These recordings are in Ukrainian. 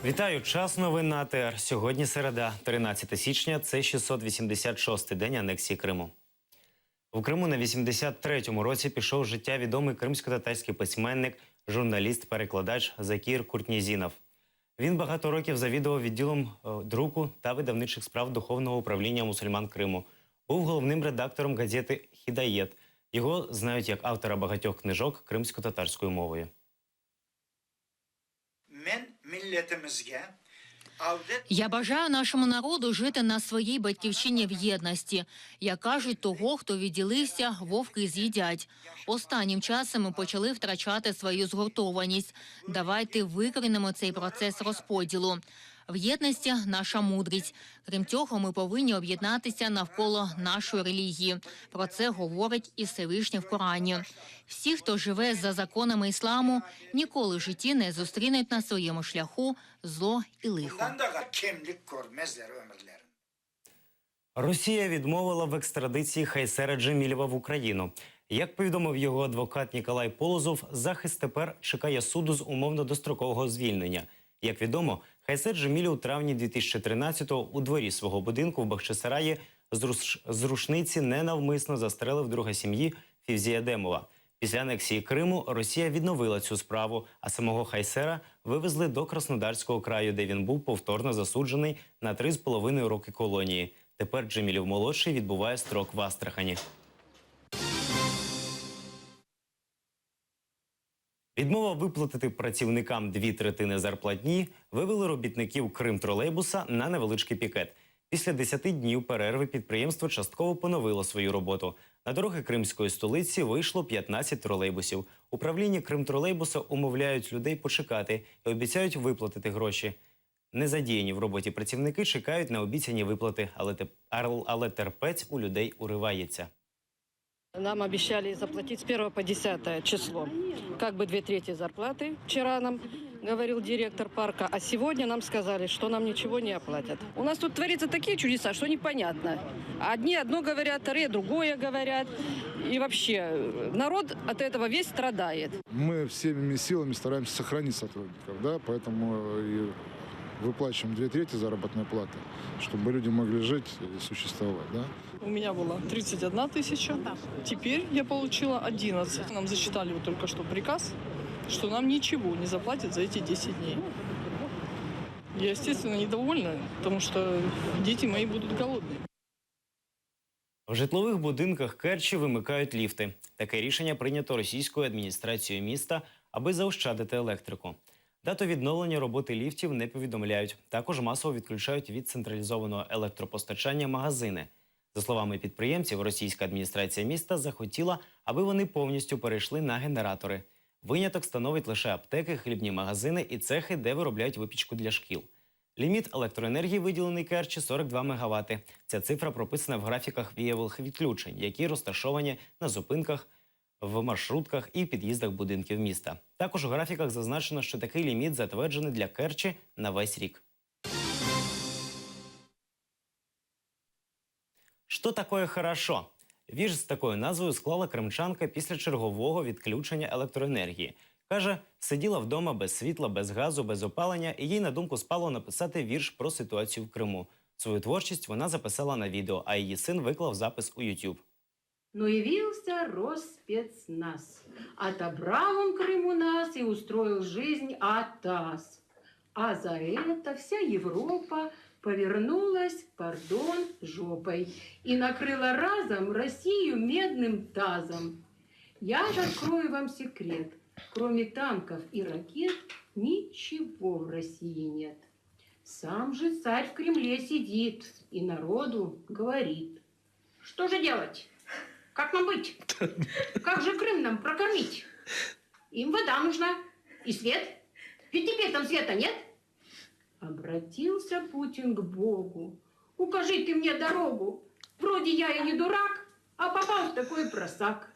Вітаю! Час новин на АТР. Сьогодні середа, 13 січня. Це 686-й день анексії Криму. У Криму на 83-му році пішов з життя відомий кримсько-татарський письменник, журналіст-перекладач Закір Куртнєзінов. Він багато років завідував відділом друку та видавничих справ Духовного управління мусульман Криму. Був головним редактором газети «Хідаєт». Його знають як автора багатьох книжок кримсько-татарською мовою. Я бажаю нашому народу жити на своїй батьківщині в єдності. Як кажуть, того, хто відділився, вовки з'їдять. Останнім часом ми почали втрачати свою згуртованість. Давайте викорінимо цей процес розподілу. В єдності – наша мудрість. Крім цього, ми повинні об'єднатися навколо нашої релігії. Про це говорить і Всевишній в Корані. Всі, хто живе за законами ісламу, ніколи в житті не зустрінуть на своєму шляху зло і лихо. Росія відмовила в екстрадиції Хайсера Джемілєва в Україну. Як повідомив його адвокат Ніколай Полозов, захист тепер чекає суду з умовно-дострокового звільнення. Як відомо, Хайсер Джемілєв у травні 2013-го у дворі свого будинку в Бахчисараї з рушниці ненавмисно застрелив друга сім'ї Фівзія Демова. Після анексії Криму Росія відновила цю справу, а самого Хайсера вивезли до Краснодарського краю, де він був повторно засуджений на 3,5 роки колонії. Тепер Джемілєв-молодший відбуває строк в Астрахані. Відмова виплатити працівникам 2/3 зарплатні вивели робітників Кримтролейбуса на невеличкий пікет. Після 10 днів перерви підприємство частково поновило свою роботу. На дороги кримської столиці вийшло 15 тролейбусів. Управління Кримтролейбуса умовляють людей почекати і обіцяють виплатити гроші. Незадіяні в роботі працівники чекають на обіцяні виплати, але терпець у людей уривається. Нам обещали заплатить с 1 по 10 число. Как бы 2/3 зарплаты. Вчера нам говорил директор парка, а сегодня нам сказали, что нам ничего не оплатят. У нас тут творятся такие чудеса, что непонятно. Одни одно говорят, вторые другое говорят. И вообще народ от этого весь страдает. Мы всеми силами стараемся сохранить сотрудников, да, поэтому и выплачиваем 2/3 заработной платы, чтобы люди могли жить и существовать, да. У меня было 31 000, теперь я получила 11. Нам зачитали вот только что приказ, что нам ничего не заплатят за эти 10 дней. Я, естественно, недовольна, потому что дети мои будут голодные. В житлових будинках Керчі вимикають ліфти. Таке рішення прийнято російською адміністрацією міста, аби заощадити електрику. Дату відновлення роботи ліфтів не повідомляють. Також масово відключають від централізованого електропостачання магазини. За словами підприємців, російська адміністрація міста захотіла, аби вони повністю перейшли на генератори. Виняток становить лише аптеки, хлібні магазини і цехи, де виробляють випічку для шкіл. Ліміт електроенергії, виділений Керчі, 42 МВт. Ця цифра прописана в графіках вієвих відключень, які розташовані на зупинках, в маршрутках і під'їздах будинків міста. Також у графіках зазначено, що такий ліміт затверджений для Керчі на весь рік. «Що такое хорошо?» Вірш з такою назвою склала кримчанка після чергового відключення електроенергії. Каже, сиділа вдома без світла, без газу, без опалення, і їй на думку спало написати вірш про ситуацію в Криму. Свою творчість вона записала на відео, а її син виклав запис у YouTube. Но явился Росспецназ. Отобрал он Крым у нас и устроил жизнь атас. А за это вся Европа повернулась, пардон, жопой и накрыла разом Россию медным тазом. Я же открою вам секрет. Кроме танков и ракет ничего в России нет. Сам же царь в Кремле сидит и народу говорит. Что же делать? Как нам быть? Как же Крым нам прокормить? Им вода нужна и свет. Ведь теперь там света нет. Обратился Путин к Богу. Укажи ты мне дорогу. Вроде я и не дурак, а попал в такой просак.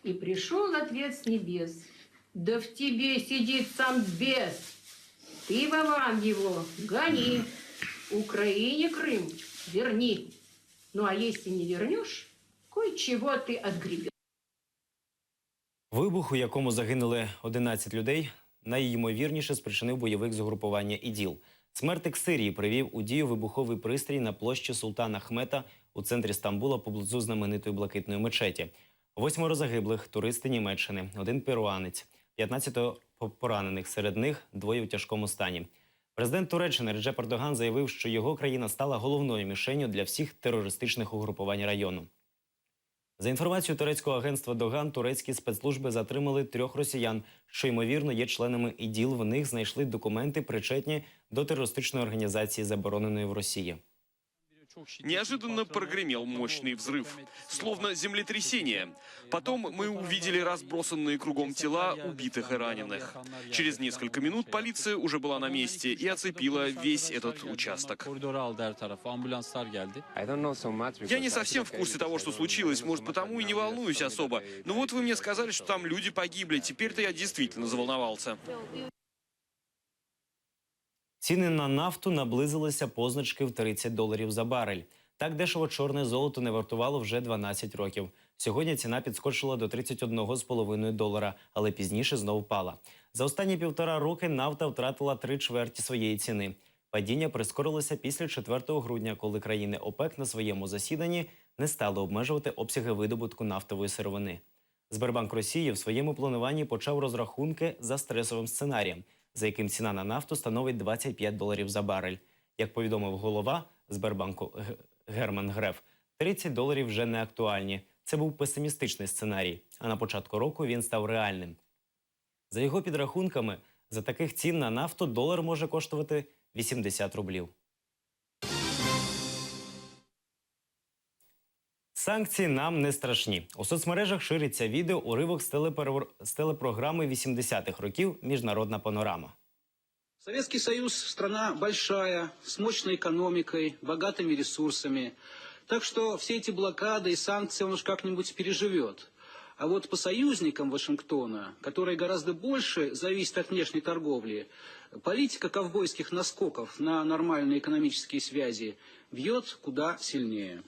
И пришел ответ с небес. Да в тебе сидит сам бес. Ты, Вован, его гони. Украине Крым верни. Ну а если не вернешь, кое-чего ти відгрібеш. Вибух, у якому загинули 11 людей, найймовірніше спричинив бойовик з угрупування ІДІЛ. Смертник Сирії привів у дію вибуховий пристрій на площі Султана Ахмета у центрі Стамбула поблизу знаменитої блакитної мечеті. 8 загиблих – туристи Німеччини, 1 перуанець, 15 поранених, серед них 2 у тяжкому стані. Президент Туреччини Реджеп Ердоган заявив, що його країна стала головною мішенню для всіх терористичних угрупувань району. За інформацією турецького агентства Доган, турецькі спецслужби затримали 3 росіян, що, ймовірно, є членами ІДІЛ. В них знайшли документи, причетні до терористичної організації, забороненої в Росії. Неожиданно прогремел мощный взрыв, словно землетрясение. Потом мы увидели разбросанные кругом тела убитых и раненых. Через несколько минут полиция уже была на месте и оцепила весь этот участок. Я не совсем в курсе того, что случилось, может, потому и не волнуюсь особо. Но вот вы мне сказали, что там люди погибли, теперь-то я действительно заволновался. Ціни на нафту наблизилися позначки в $30 за барель. Так дешево чорне золото не вартувало вже 12 років. Сьогодні ціна підскочила до $31,5, але пізніше знов впала. За останні 1,5 роки нафта втратила 3/4 своєї ціни. Падіння прискорилося після 4 грудня, коли країни ОПЕК на своєму засіданні не стали обмежувати обсяги видобутку нафтової сировини. Сбербанк Росії в своєму плануванні почав розрахунки за стресовим сценарієм, за яким ціна на нафту становить $25 за барель. Як повідомив голова Сбербанку Герман Греф, $30 вже не актуальні. Це був песимістичний сценарій, а на початку року він став реальним. За його підрахунками, за таких цін на нафту долар може коштувати 80 рублів. Санкції нам не страшні. У соцмережах шириться відео уривок з телепрограми 80-х років «Міжнародна панорама». Советский Союз – страна большая, с мощной экономикой, богатыми ресурсами. Так что все эти блокады и санкции он уж как-нибудь переживет. А вот по союзникам Вашингтона, которые гораздо больше зависят от внешней торговли, политика ковбойских наскоков на нормальные экономические связи бьет куда сильнее.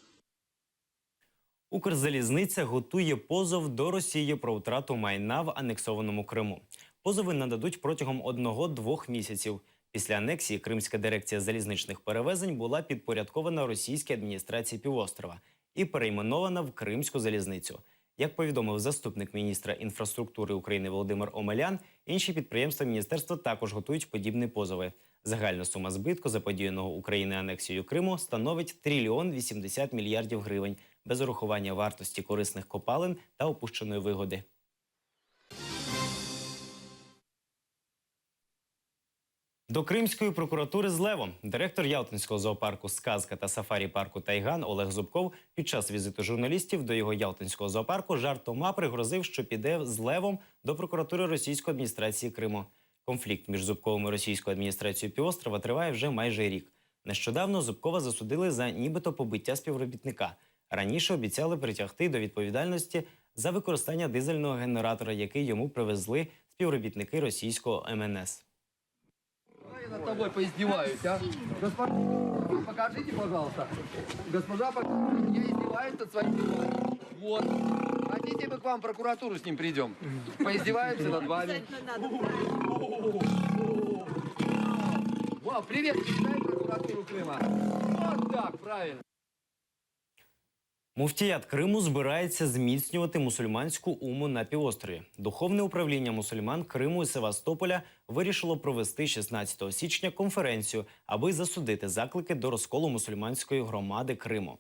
Укрзалізниця готує позов до Росії про втрату майна в анексованому Криму. Позови нададуть протягом 1-2 місяців. Після анексії Кримська дирекція залізничних перевезень була підпорядкована російській адміністрації півострова і перейменована в Кримську залізницю. Як повідомив заступник міністра інфраструктури України Володимир Омелян, інші підприємства міністерства також готують подібні позови. Загальна сума збитку заподіяного Україною анексією Криму становить 1,080 мільярдів гривень, без урахування вартості корисних копалин та опущеної вигоди. До Кримської прокуратури з левом. Директор Ялтинського зоопарку «Сказка» та сафарі-парку «Тайган» Олег Зубков під час візиту журналістів до його Ялтинського зоопарку жартома пригрозив, що піде з левом до прокуратури російської адміністрації Криму. Конфлікт між Зубковим і російською адміністрацією півострова триває вже майже рік. Нещодавно Зубкова засудили за нібито побиття співробітника. Раніше обіцяли притягти до відповідальності за використання дизельного генератора, який йому привезли співробітники російського МНС. Я над тобой поиздеваюсь, а? Госпожа, покажите, пожалуйста. Госпожа, я издеваюсь над своим делом. Вот. Хотите, мы к вам в прокуратуру с ним придем? Поиздеваемся над вами. Вау, привет, читай прокуратуру Крыма. Вот так, правильно. Муфтіят Криму збирається зміцнювати мусульманську уму на півострові. Духовне управління мусульман Криму і Севастополя вирішило провести 16 січня конференцію, аби засудити заклики до розколу мусульманської громади Криму.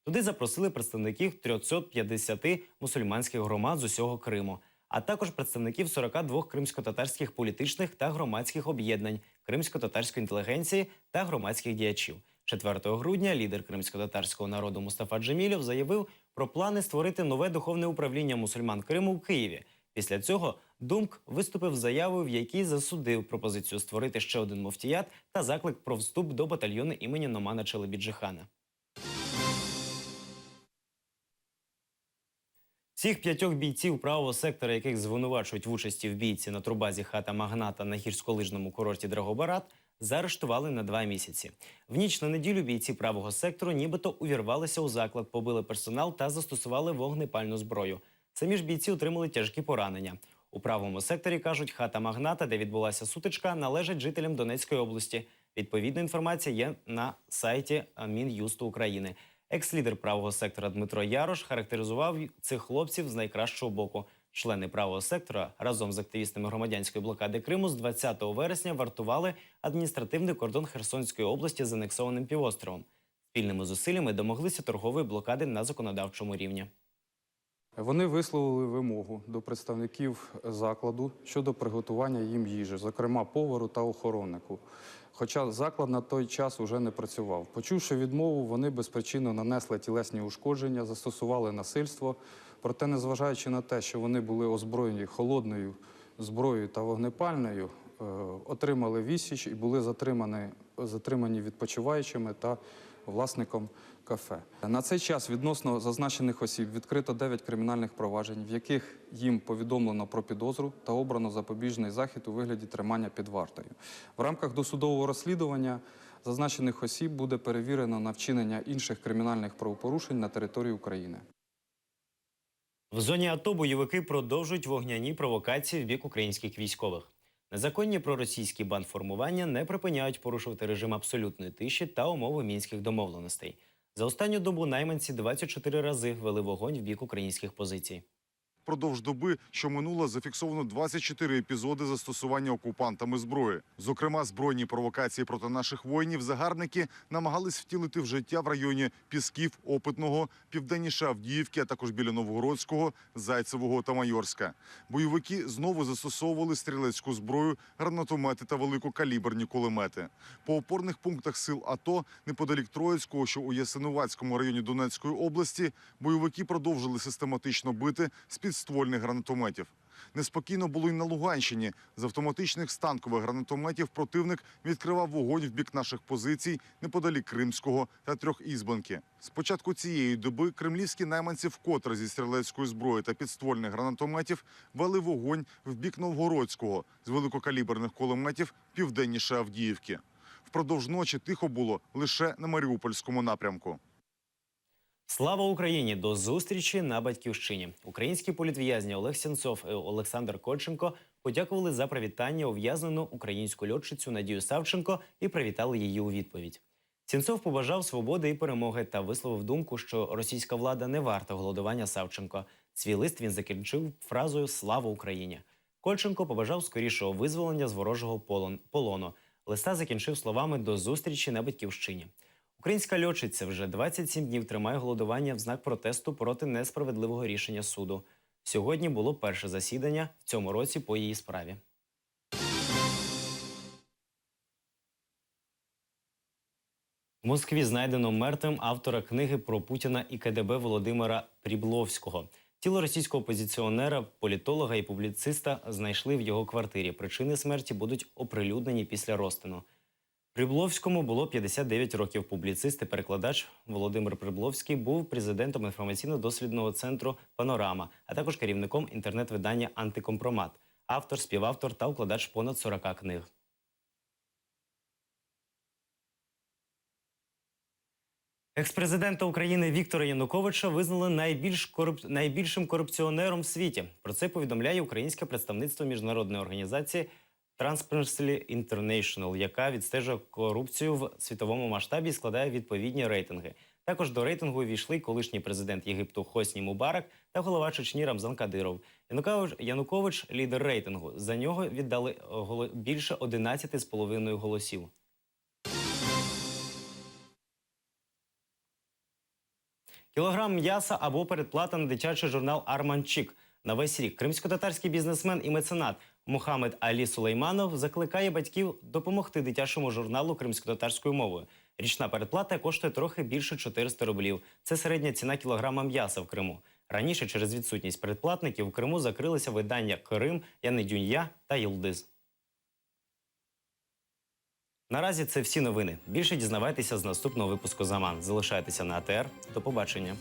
Туди запросили представників 350 мусульманських громад з усього Криму, а також представників 42 кримсько-татарських політичних та громадських об'єднань, кримсько-татарської інтелігенції та громадських діячів. 4 грудня лідер кримсько-татарського народу Мустафа Джемілєв заявив про плани створити нове духовне управління мусульман Криму в Києві. Після цього Думк виступив з заявою, в якій засудив пропозицію створити ще один муфтіят та заклик про вступ до батальйону імені Номана Челебіджихана. Всіх 5 бійців правого сектора, яких звинувачують в участі в бійці на турбазі хата Магната на гірськолижному курорті Драгобарат, заарештували на 2 місяці. В ніч на неділю бійці правого сектору нібито увірвалися у заклад, побили персонал та застосували вогнепальну зброю. Самі ж бійці отримали тяжкі поранення. У правому секторі кажуть, хата магната, де відбулася сутичка, належить жителям Донецької області. Відповідна інформація є на сайті Мін'юсту України. Екс-лідер правого сектора Дмитро Ярош характеризував цих хлопців з найкращого боку. Члени правого сектора разом з активістами громадянської блокади Криму з 20 вересня вартували адміністративний кордон Херсонської області з анексованим півостровом. Спільними зусиллями домоглися торгової блокади на законодавчому рівні. Вони висловили вимогу до представників закладу щодо приготування їм їжі, зокрема повару та охороннику. Хоча заклад на той час уже не працював. Почувши відмову, вони безпричинно нанесли тілесні ушкодження, застосували насильство. Проте, незважаючи на те, що вони були озброєні холодною зброєю та вогнепальною, отримали відсіч і були затримані відпочиваючими та власником кафе. На цей час відносно зазначених осіб відкрито 9 кримінальних проваджень, в яких їм повідомлено про підозру та обрано запобіжний захід у вигляді тримання під вартою. В рамках досудового розслідування зазначених осіб буде перевірено на вчинення інших кримінальних правопорушень на території України. В зоні АТО бойовики продовжують вогняні провокації в бік українських військових. Незаконні проросійські бандформування не припиняють порушувати режим абсолютної тиші та умови мінських домовленостей. За останню добу найманці 24 рази вели вогонь в бік українських позицій. Впродовж доби, що минуло, зафіксовано 24 епізоди застосування окупантами зброї. Зокрема, збройні провокації проти наших воїнів загарбники намагались втілити в життя в районі Пісків, Опитного, південніше Авдіївки, а також біля Новгородського, Зайцевого та Майорська. Бойовики знову застосовували стрілецьку зброю, гранатомети та великокаліберні кулемети. По опорних пунктах сил АТО, неподалік Троїцького, що у Ясинуватському районі Донецької області, бойовики продовжили систематично бити з підствольних гранатометів. Неспокійно було й на Луганщині. З автоматичних станкових гранатометів противник відкривав вогонь в бік наших позицій неподалік Кримського та Трьохізбенки. З початку цієї доби кремлівські найманці вкотре зі стрілецької зброї та підствольних гранатометів вели вогонь в бік Новгородського з великокаліберних кулеметів південніше Авдіївки. Впродовж ночі тихо було лише на Маріупольському напрямку. Слава Україні! До зустрічі на Батьківщині. Українські політв'язні Олег Сенцов і Олександр Кольченко подякували за привітання ув'язнену українську льотчицю Надію Савченко і привітали її у відповідь. Сенцов побажав свободи і перемоги та висловив думку, що російська влада не варта голодування Савченко. Свій лист він закінчив фразою «Слава Україні!». Кольченко побажав скорішого визволення з ворожого полону. Листа закінчив словами «До зустрічі на Батьківщині». Українська льотчиця вже 27 днів тримає голодування в знак протесту проти несправедливого рішення суду. Сьогодні було перше засідання в цьому році по її справі. В Москві знайдено мертвим автора книги про Путіна і КДБ Володимира Прібловського. Тіло російського опозиціонера, політолога і публіциста знайшли в його квартирі. Причини смерті будуть оприлюднені після розтину. Прібловському було 59 років. Публіцист і перекладач Володимир Прібловський був президентом інформаційно-дослідного центру «Панорама», а також керівником інтернет-видання «Антикомпромат». Автор, співавтор та укладач понад 40 книг. Екс-президента України Віктора Януковича визнали найбільшим корупціонером в світі. Про це повідомляє українське представництво міжнародної організації Transparency International, яка відстежує корупцію в світовому масштабі і складає відповідні рейтинги. Також до рейтингу увійшли колишній президент Єгипту Хосні Мубарак та голова Чечні Рамзан Кадиров. Янукович – лідер рейтингу. За нього віддали більше 11,5 голосів. Кілограм м'яса або передплата на дитячий журнал «Арманчик». На весь рік кримсько-татарський бізнесмен і меценат Мухаммед Алі Сулейманов закликає батьків допомогти дитячому журналу кримсько-татарською мовою. Річна передплата коштує трохи більше 400 рублів. Це середня ціна кілограма м'яса в Криму. Раніше через відсутність передплатників в Криму закрилися видання «Крим», «Яни Дюнья» та «Йилдиз». Наразі це всі новини. Більше дізнавайтеся з наступного випуску «Заман». Залишайтеся на АТР. До побачення.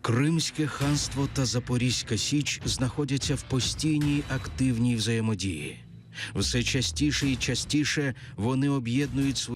Кримське ханство та Запорізька Січ знаходяться в постійній активній взаємодії. Все частіше і частіше вони об'єднують свої